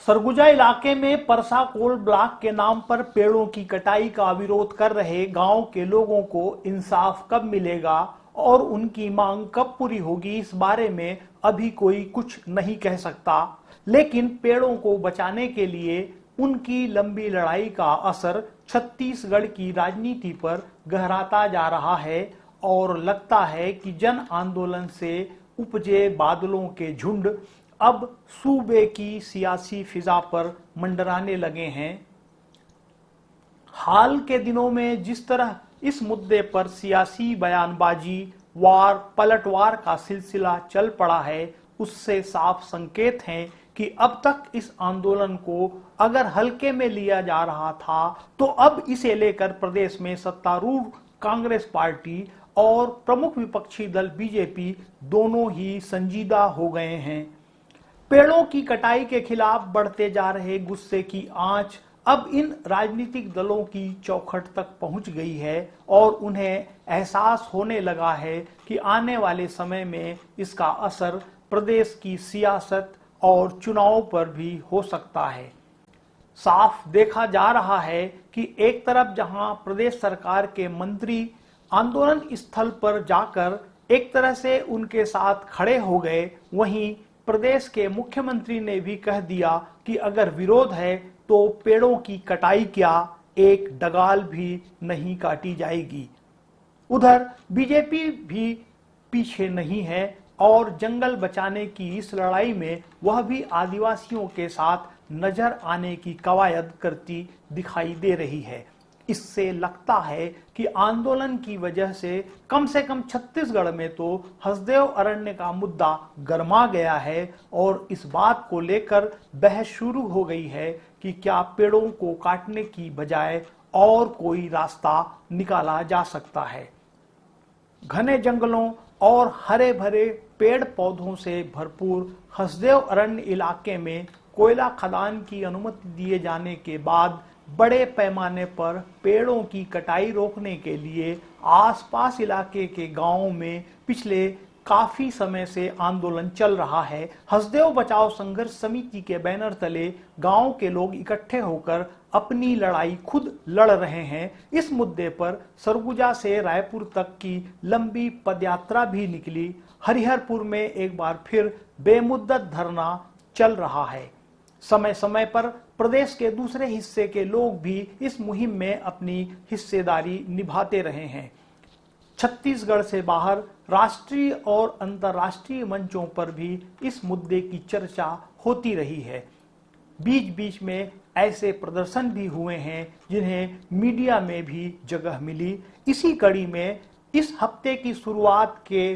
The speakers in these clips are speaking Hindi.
सरगुजा इलाके में परसा कोल ब्लॉक के नाम पर पेड़ों की कटाई का विरोध कर रहे गांव के लोगों को इंसाफ कब मिलेगा और उनकी मांग कब पूरी होगी, इस बारे में अभी कोई कुछ नहीं कह सकता। लेकिन पेड़ों को बचाने के लिए उनकी लंबी लड़ाई का असर छत्तीसगढ़ की राजनीति पर गहराता जा रहा है और लगता है कि जन आंदोलन से उपजे बादलों के झुंड अब सूबे की सियासी फिजा पर मंडराने लगे हैं। हाल के दिनों में जिस तरह इस मुद्दे पर सियासी बयानबाजी, वार पलटवार का सिलसिला चल पड़ा है, उससे साफ संकेत हैं कि अब तक इस आंदोलन को अगर हल्के में लिया जा रहा था, तो अब इसे लेकर प्रदेश में सत्तारूढ़ कांग्रेस पार्टी और प्रमुख विपक्षी दल बीजेपी दोनों ही संजीदा हो गए हैं। पेड़ों की कटाई के खिलाफ बढ़ते जा रहे गुस्से की आंच अब इन राजनीतिक दलों की चौखट तक पहुंच गई है और उन्हें एहसास होने लगा है कि आने वाले समय में इसका असर प्रदेश की सियासत और चुनाव पर भी हो सकता है। साफ देखा जा रहा है कि एक तरफ जहां प्रदेश सरकार के मंत्री आंदोलन स्थल पर जाकर एक तरह से उनके साथ खड़े हो गए, वहीं प्रदेश के मुख्यमंत्री ने भी कह दिया कि अगर विरोध है तो पेड़ों की कटाई क्या, एक डगाल भी नहीं काटी जाएगी। उधर बीजेपी भी पीछे नहीं है और जंगल बचाने की इस लड़ाई में वह भी आदिवासियों के साथ नजर आने की कवायद करती दिखाई दे रही है। इससे लगता है कि आंदोलन की वजह से कम छत्तीसगढ़ में तो हसदेव अरण्य का मुद्दा गरमा गया है और इस बात को लेकर बहस शुरू हो गई है कि क्या पेड़ों को काटने की बजाय और कोई रास्ता निकाला जा सकता है। घने जंगलों और हरे भरे पेड़ पौधों से भरपूर हसदेव अरण्य इलाके में कोयला खदान की अनुमति दिए जाने के बाद बड़े पैमाने पर पेड़ों की कटाई रोकने के लिए आसपास इलाके के गांवों में पिछले काफी समय से आंदोलन चल रहा है। हसदेव बचाओ संघर्ष समिति के बैनर तले गांव के लोग इकट्ठे होकर अपनी लड़ाई खुद लड़ रहे हैं। इस मुद्दे पर सरगुजा से रायपुर तक की लंबी पदयात्रा भी निकली। हरिहरपुर में एक बार फिर बेमुद्दत धरना चल रहा है। समय समय पर प्रदेश के दूसरे हिस्से के लोग भी इस मुहिम में अपनी हिस्सेदारी निभाते रहे हैं। छत्तीसगढ़ से बाहर राष्ट्रीय और अंतर्राष्ट्रीय मंचों पर भी इस मुद्दे की चर्चा होती रही है। बीच बीच में ऐसे प्रदर्शन भी हुए हैं जिन्हें मीडिया में भी जगह मिली। इसी कड़ी में इस हफ्ते की शुरुआत के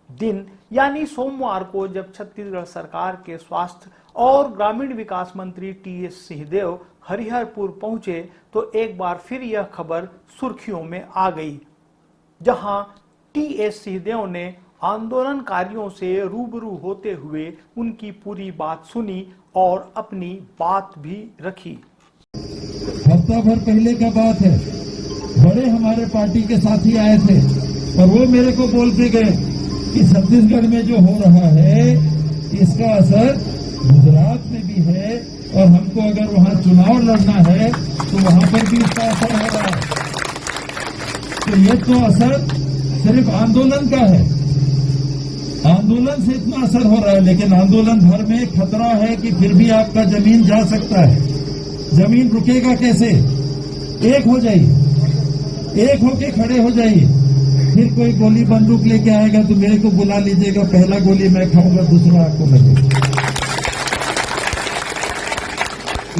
दिन यानी सोमवार को जब छत्तीसगढ़ सरकार के स्वास्थ्य और ग्रामीण विकास मंत्री टीएस सिंहदेव हरिहरपुर पहुंचे तो एक बार फिर यह खबर सुर्खियों में आ गई, जहां टीएस सिंहदेव ने आंदोलनकारियों से रूबरू होते हुए उनकी पूरी बात सुनी और अपनी बात भी रखी। हफ्ता भर पहले का बात है, बड़े हमारे पार्टी के साथी आए थे और वो मेरे को बोलते गए कि छत्तीसगढ़ में जो हो रहा है इसका असर गुजरात में भी है और हमको अगर वहां चुनाव लड़ना है तो वहां पर भी इसका असर हो रहा है। तो ये तो असर सिर्फ आंदोलन का है, आंदोलन से इतना असर हो रहा है, लेकिन आंदोलन भर में खतरा है कि फिर भी आपका जमीन जा सकता है। जमीन रुकेगा कैसे? एक हो जाइए, एक होके खड़े हो जाइए। फिर कोई गोली बंदूक लेके आएगा तो मेरे को बुला लीजिएगा, पहला गोली मैं खाऊंगा, दूसरा आपको लगेगा।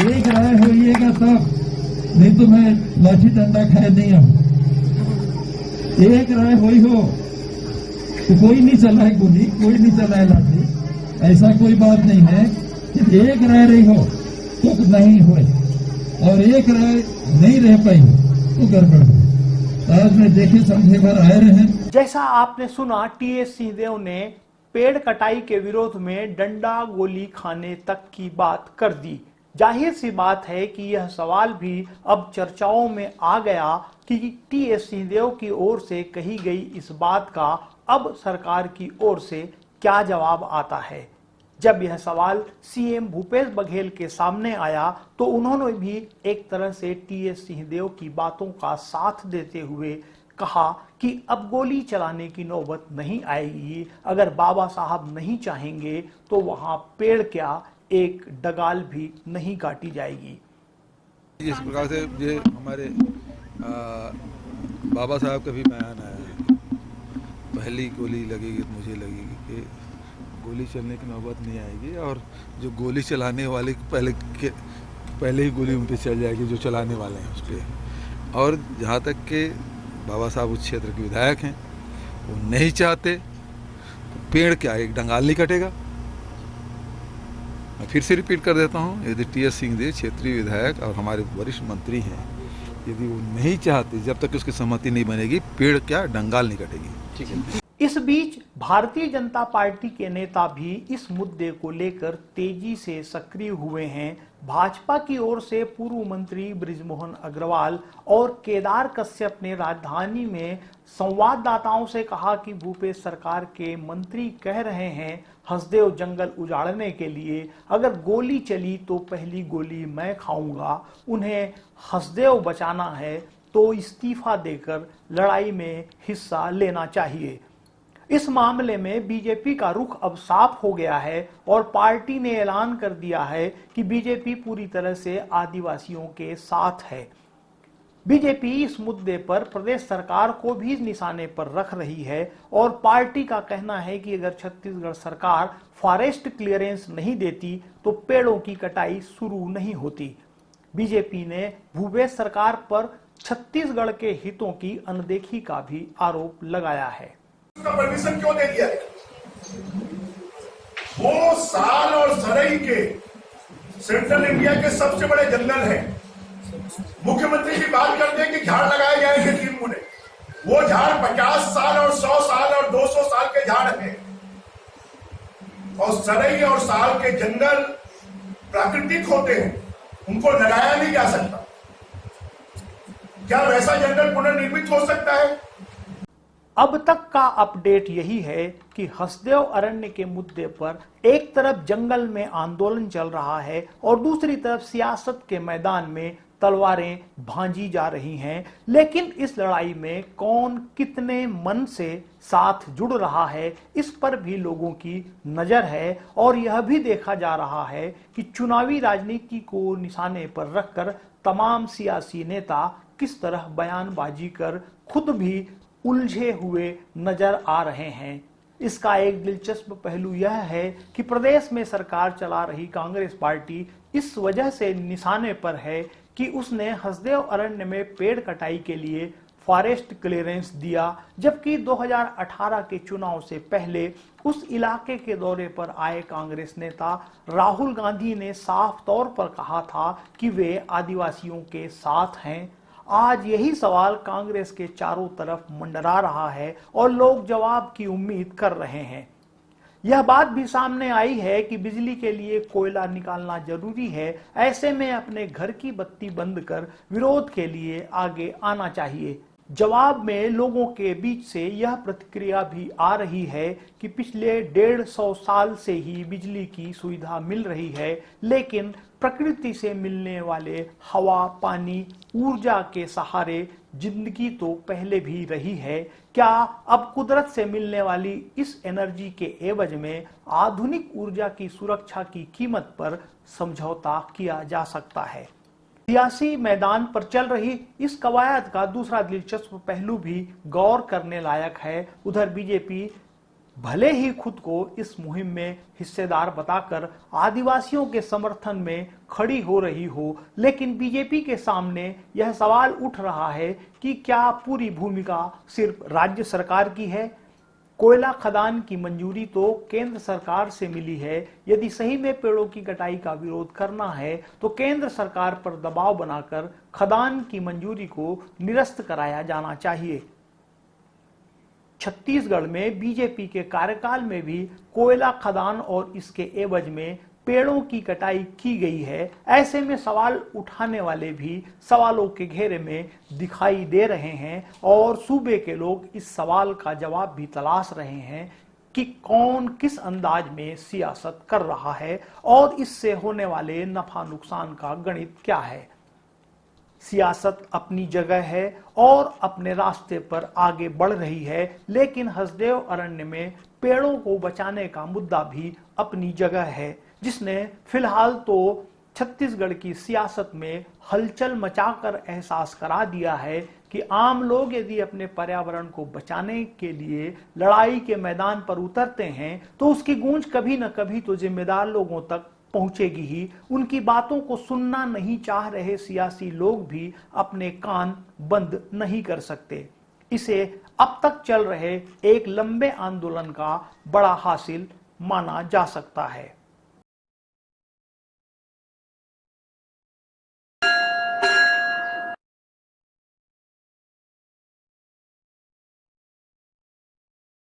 एक राय होइएगा तब, नहीं तो मैं लाठी डंडा खाए नहीं हम। एक राय होई हो तो कोई नहीं चलाए गोली, कोई नहीं चलाए लाठी, ऐसा कोई बात नहीं है। एक राय रही हो तो नहीं हुए और एक राय नहीं रह पाई तो गड़बड़ हो। आज में देखे समझे भर आए रहे। जैसा आपने सुना, टीएस सिंहदेव ने पेड़ कटाई के विरोध में डंडा गोली खाने तक की बात कर दी। जाहिर सी बात है कि यह सवाल भी अब चर्चाओं में आ गया कि टीएस सिंहदेव की ओर से कही गई इस बात का अब सरकार की ओर से क्या जवाब आता है। जब यह सवाल सीएम भूपेश बघेल के सामने आया तो उन्होंने भी एक तरह से टीएस सिंहदेव की बातों का साथ देते हुए कहा कि अब गोली चलाने की नौबत नहीं आएगी। अगर बाबा साहब नहीं चाहेंगे तो वहां पेड़ क्या, एक डगाल भी नहीं काटी जाएगी। इस प्रकार से ये हमारे बाबा साहब का भी बयान आया है, पहली गोली लगेगी तो मुझे लगेगी कि गोली चलने की नौबत नहीं आएगी, और जो गोली चलाने वाले पहले ही गोली उन पर चल जाएगी जो चलाने वाले हैं उस पर। और जहाँ तक कि बाबा साहब उस क्षेत्र के विधायक हैं, वो नहीं चाहते तो पेड़ क्या, एक डंगाल नहीं कटेगा। मैं फिर से रिपीट कर देता हूँ, यदि टीएस सिंहदेव क्षेत्रीय विधायक और हमारे वरिष्ठ मंत्री हैं, यदि वो नहीं चाहते, जब तक उसकी सहमति नहीं बनेगी, पेड़ क्या, डंगाल नहीं कटेगी। ठीक है। इस बीच भारतीय जनता पार्टी के नेता भी इस मुद्दे को लेकर तेजी से सक्रिय हुए हैं। भाजपा की ओर से पूर्व मंत्री बृजमोहन अग्रवाल और केदार कश्यप ने राजधानी में संवाददाताओं से कहा कि भूपेश सरकार के मंत्री कह रहे हैं हसदेव जंगल उजाड़ने के लिए, अगर गोली चली तो पहली गोली मैं खाऊंगा। उन्हें हसदेव बचाना है तो इस्तीफा देकर लड़ाई में हिस्सा लेना चाहिए। इस मामले में बीजेपी का रुख अब साफ हो गया है और पार्टी ने ऐलान कर दिया है कि बीजेपी पूरी तरह से आदिवासियों के साथ है। बीजेपी इस मुद्दे पर प्रदेश सरकार को भी निशाने पर रख रही है और पार्टी का कहना है कि अगर छत्तीसगढ़ सरकार फॉरेस्ट क्लियरेंस नहीं देती तो पेड़ों की कटाई शुरू नहीं होती। बीजेपी ने भूपेश सरकार पर छत्तीसगढ़ के हितों की अनदेखी का भी आरोप लगाया है। उसका परमिशन क्यों दे दिया? वो साल और सरई के सेंट्रल इंडिया के सबसे बड़े जंगल हैं। मुख्यमंत्री की बात करते हैं कि झाड़ लगाए जाएंगे 3 गुने, वो झाड़ 50 साल और 100 साल और 200 साल के झाड़ हैं। और सरई और साल के जंगल प्राकृतिक होते हैं, उनको लगाया नहीं जा सकता। क्या वैसा जंगल पुनर्निर्मित हो सकता है? अब तक का अपडेट यही है कि हसदेव अरण्य के मुद्दे पर एक तरफ जंगल में आंदोलन चल रहा है और दूसरी तरफ सियासत के मैदान में तलवारें भांजी जा रही हैं। लेकिन इस लड़ाई में कौन कितने मन से साथ जुड़ रहा है, इस पर भी लोगों की नजर है और यह भी देखा जा रहा है कि चुनावी राजनीति को निशाने पर रखकर तमाम सियासी नेता किस तरह बयानबाजी कर खुद भी उलझे हुए नजर आ रहे हैं। इसका एक दिलचस्प पहलू यह है कि प्रदेश में सरकार चला रही कांग्रेस पार्टी इस वजह से निशाने पर है कि उसने हसदेव अरण्य में पेड़ कटाई के लिए फॉरेस्ट क्लियरेंस दिया, जबकि 2018 के चुनाव से पहले उस इलाके के दौरे पर आए कांग्रेस नेता राहुल गांधी ने साफ तौर पर कहा था कि वे आदिवासियों के साथ हैं। आज यही सवाल कांग्रेस के चारों तरफ मंडरा रहा है और लोग जवाब की उम्मीद कर रहे हैं। यह बात भी सामने आई है कि बिजली के लिए कोयला निकालना जरूरी है, ऐसे में अपने घर की बत्ती बंद कर विरोध के लिए आगे आना चाहिए। जवाब में लोगों के बीच से यह प्रतिक्रिया भी आ रही है कि पिछले 150 साल से ही बिजली की सुविधा मिल रही है, लेकिन प्रकृति से मिलने वाले हवा, पानी, ऊर्जा के सहारे जिंदगी तो पहले भी रही है। क्या अब कुदरत से मिलने वाली इस एनर्जी के एवज में आधुनिक ऊर्जा की सुरक्षा की कीमत पर समझौता किया जा सकता है? सियासी मैदान पर चल रही इस कवायद का दूसरा दिलचस्प पहलू भी गौर करने लायक है। उधर बीजेपी भले ही खुद को इस मुहिम में हिस्सेदार बताकर आदिवासियों के समर्थन में खड़ी हो रही हो, लेकिन बीजेपी के सामने यह सवाल उठ रहा है कि क्या पूरी भूमिका सिर्फ राज्य सरकार की है? कोयला खदान की मंजूरी तो केंद्र सरकार से मिली है। यदि सही में पेड़ों की कटाई का विरोध करना है तो केंद्र सरकार पर दबाव बनाकर खदान की मंजूरी को निरस्त कराया जाना चाहिए। छत्तीसगढ़ में बीजेपी के कार्यकाल में भी कोयला खदान और इसके एवज में पेड़ों की कटाई की गई है। ऐसे में सवाल उठाने वाले भी सवालों के घेरे में दिखाई दे रहे हैं और सूबे के लोग इस सवाल का जवाब भी तलाश रहे हैं कि कौन किस अंदाज में सियासत कर रहा है और इससे होने वाले नफा नुकसान का गणित क्या है। सियासत अपनी जगह है और अपने रास्ते पर आगे बढ़ रही है, लेकिन हसदेव अरण्य में पेड़ों को बचाने का मुद्दा भी अपनी जगह है, जिसने फिलहाल तो छत्तीसगढ़ की सियासत में हलचल मचाकर एहसास करा दिया है कि आम लोग यदि अपने पर्यावरण को बचाने के लिए लड़ाई के मैदान पर उतरते हैं तो उसकी गूंज कभी न कभी तो जिम्मेदार लोगों तक पहुंचेगी ही। उनकी बातों को सुनना नहीं चाह रहे सियासी लोग भी अपने कान बंद नहीं कर सकते। इसे अब तक चल रहे एक लंबे आंदोलन का बड़ा हासिल माना जा सकता है।